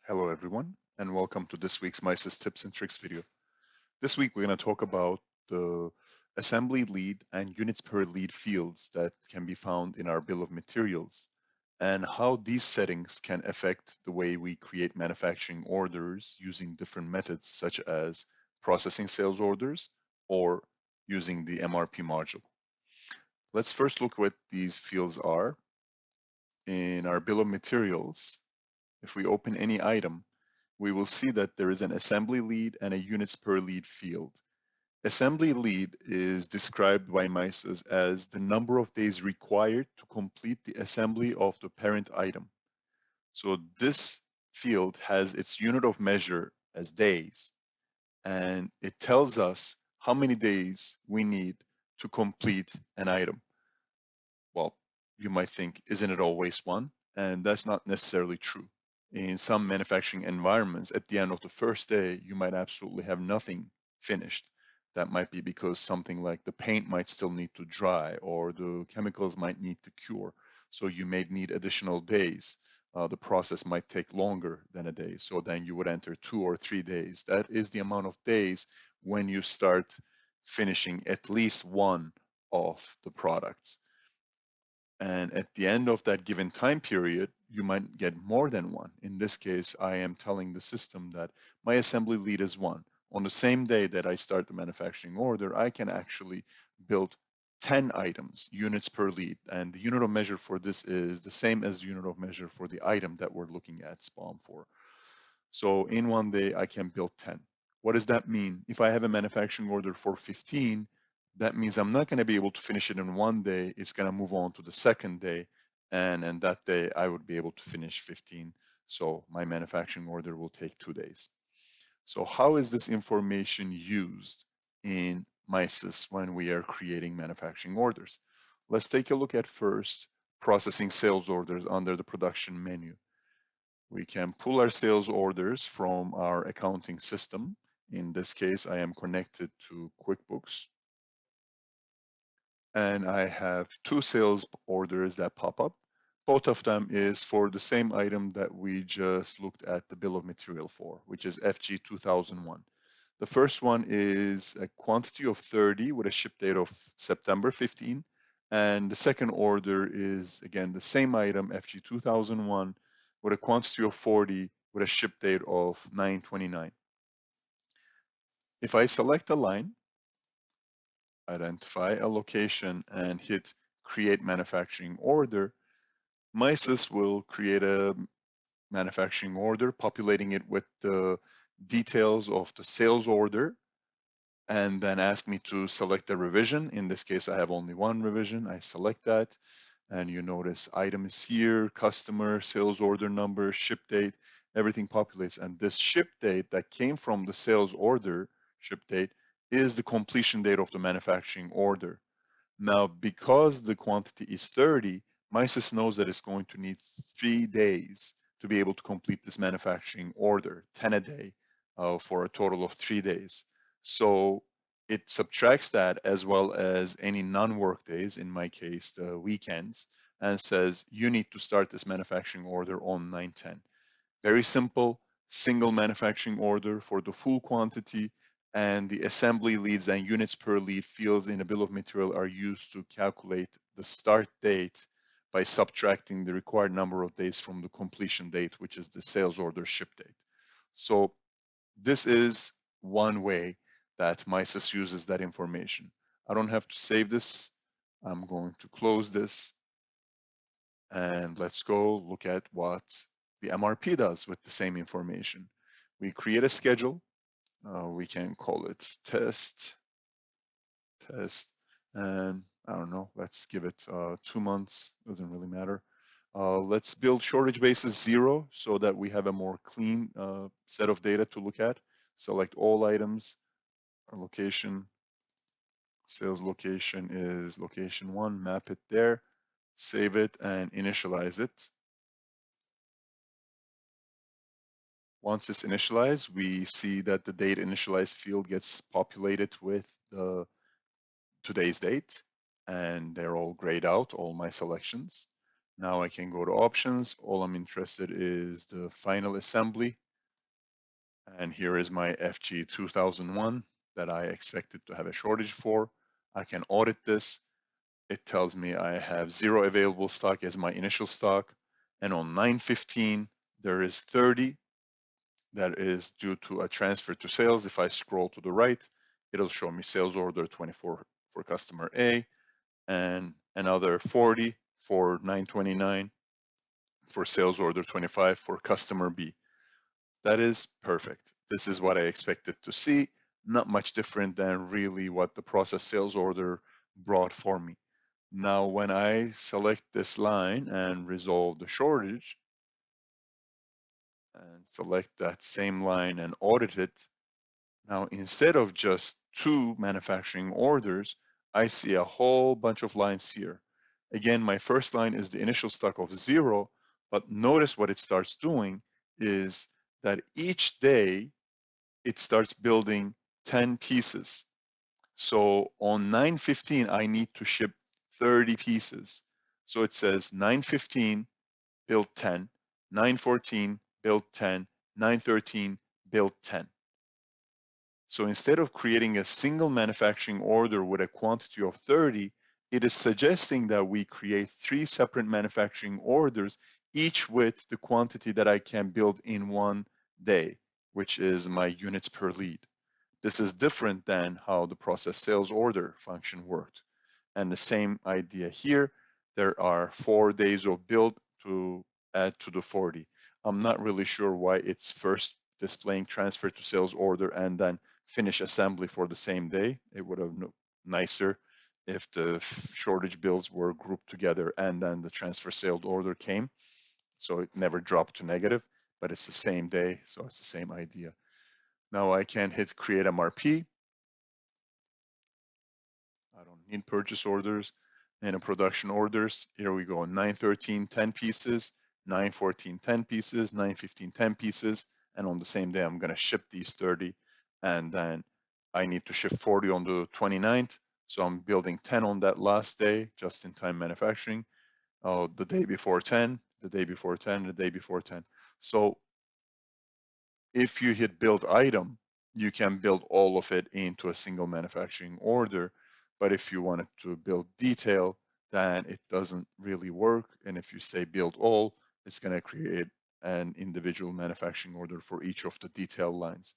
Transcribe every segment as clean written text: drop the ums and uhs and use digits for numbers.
Hello everyone, and welcome to this week's MISys Tips and Tricks video. This week we're going to talk about the assembly lead and units per lead fields that can be found in our bill of materials and how these settings can affect the way we create manufacturing orders using different methods such as processing sales orders or using the MRP module. Let's first look what these fields are. In our bill of materials, if we open any item, we will see that there is an assembly lead and a units per lead field. Assembly lead is described by MISys as the number of days required to complete the assembly of the parent item. So this field has its unit of measure as days, and it tells us how many days we need to complete an item. Well, you might think, isn't it always one? And that's not necessarily true. In some manufacturing environments, at the end of the first day, you might absolutely have nothing finished. That might be because something like the paint might still need to dry or the chemicals might need to cure. So you may need additional days. The process might take longer than a day. So then you would enter 2 or 3 days. That is the amount of days when you start finishing at least one of the products. And at the end of that given time period, you might get more than one. In this case, I am telling the system that my assembly lead is 1. On the same day that I start the manufacturing order, I can actually build 10 items, units per lead. And the unit of measure for this is the same as the unit of measure for the item that we're looking at SPOM for. So in one day, I can build 10. What does that mean? If I have a manufacturing order for 15, that means I'm not going to be able to finish it in one day. It's going to move on to the second day. And that day, I would be able to finish 15. So my manufacturing order will take 2 days. So how is this information used in MISys when we are creating manufacturing orders? Let's take a look at first processing sales orders under the production menu. We can pull our sales orders from our accounting system. In this case, I am connected to QuickBooks. And I have 2 sales orders that pop up. Both of them is for the same item that we just looked at the bill of material for, which is FG 2001. The first one is a quantity of 30 with a ship date of September 15. And the second order is, again, the same item, FG 2001, with a quantity of 40 with a ship date of 9/29. If I select a line, identify a location, and hit create manufacturing order, MISys will create a manufacturing order, populating it with the details of the sales order, and then ask me to select a revision. In this case, I have only one revision. I select that, and you notice item is here, customer, sales order number, ship date, everything populates. And this ship date that came from the sales order ship date is the completion date of the manufacturing order. Now, because the quantity is 30, MISys knows that it's going to need 3 days to be able to complete this manufacturing order, 10 a day, for a total of 3 days. So it subtracts that as well as any non-work days, in my case, the weekends, and says you need to start this manufacturing order on 9/10. Very simple, single manufacturing order for the full quantity, and the assembly leads and units per lead fields in a bill of material are used to calculate the start date by subtracting the required number of days from the completion date, which is the sales order ship date. So this is one way that MISys uses that information. I don't have to save this. I'm going to close this. And let's go look at what the MRP does with the same information. We create a schedule. We can call it test, and I don't know, let's give it 2 months, doesn't really matter. Let's build shortage basis 0 so that we have a more clean set of data to look at. Select all items, our location, sales location is location 1, map it there, save it and initialize it. Once it's initialized, we see that the date initialized field gets populated with the today's date, and they're all grayed out, all my selections. Now I can go to options. All I'm interested is the final assembly. And here is my FG 2001 that I expected to have a shortage for. I can audit this. It tells me I have 0 available stock as my initial stock. And on 9/15, there is 30 that is due to a transfer to sales. If I scroll to the right, it'll show me sales order 24 for customer A and another 40 for 9/29 for sales order 25 for customer B. That is perfect. This is what I expected to see. Not much different than really what the process sales order brought for me. Now, when I select this line and resolve the shortage and select that same line and audit it, now instead of just 2 manufacturing orders, I see a whole bunch of lines here. Again, my first line is the initial stock of 0, but notice what it starts doing is that each day it starts building 10 pieces. So on 9/15, I need to ship 30 pieces. So it says 9/15, build 10, 9/14, build 10, 9/13, build 10. So instead of creating a single manufacturing order with a quantity of 30, it is suggesting that we create 3 separate manufacturing orders, each with the quantity that I can build in one day, which is my units per lead. This is different than how the process sales order function worked. And the same idea here, there are 4 days of build to add to the 40. I'm not really sure why it's first displaying transfer to sales order and then finish assembly for the same day. It would have been nicer if the shortage builds were grouped together and then the transfer sales order came. So it never dropped to negative, but it's the same day. So it's the same idea. Now I can hit create MRP. I don't need purchase orders and a production orders. Here we go, 9/13, 10 pieces, 9/14, 10 pieces, 9/15, 10 pieces. And on the same day, I'm gonna ship these 30. And then I need to ship 40 on the 29th. So I'm building 10 on that last day, just in time manufacturing. The day before 10, the day before 10, the day before 10. So if you hit build item, you can build all of it into a single manufacturing order. But if you wanted to build detail, then it doesn't really work. And if you say build all, it's going to create an individual manufacturing order for each of the detail lines.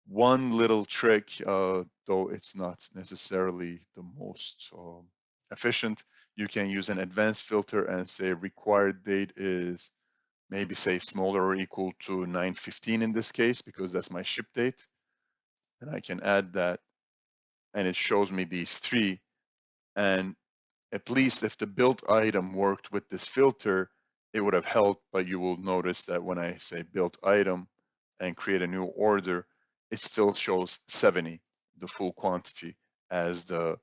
One little trick, though it's not necessarily the most efficient, you can use an advanced filter and say required date is maybe say smaller or equal to 9/15 in this case, because that's my ship date. And I can add that, and it shows me these 3. And at least if the build item worked with this filter, it would have helped. But you will notice that when I say build item and create a new order, it still shows 70, the full quantity, as the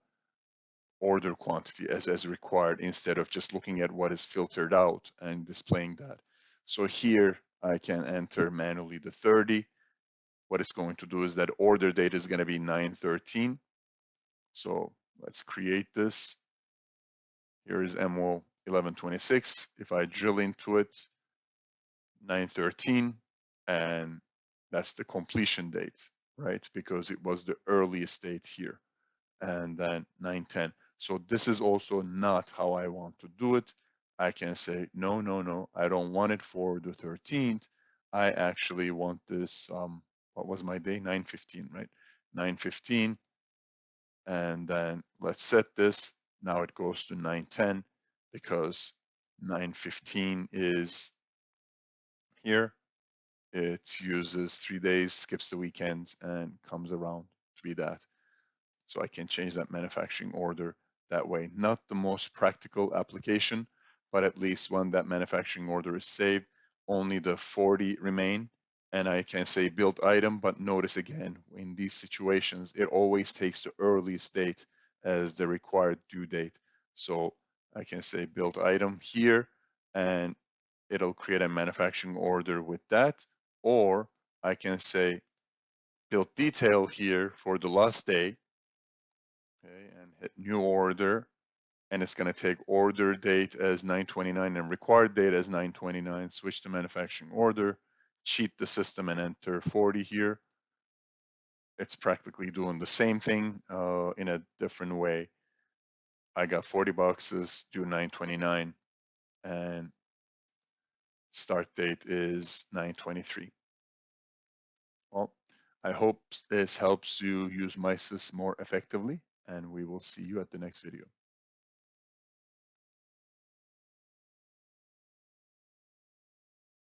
order quantity as required, instead of just looking at what is filtered out and displaying that. So here I can enter manually the 30. What it's going to do is that order date is going to be 9/13. So let's create this. Here is MO 1126. If I drill into it, 9/13, and that's the completion date, right? Because it was the earliest date here. And then 9/10. So this is also not how I want to do it. I can say, no, no, no, I don't want it for the 13th. I actually want this, what was my day? 9/15, right? 9/15. And then let's set this. Now it goes to 9/10 because 9/15 is here. It uses 3 days, skips the weekends, and comes around to be that. So I can change that manufacturing order that way. Not the most practical application, but at least when that manufacturing order is saved, only the 40 remain. And I can say build item, but notice again, in these situations, it always takes the earliest date as the required due date. So I can say build item here, and it'll create a manufacturing order with that. Or I can say build detail here for the last day, okay, and hit new order. and it's going to take order date as 9/29 and required date as 9/29. Switch to manufacturing order, cheat the system and enter 40 here. It's practically doing the same thing in a different way. I got 40 boxes due 9/29 and start date is 9/23. Well, I hope this helps you use MISys more effectively, and we will see you at the next video.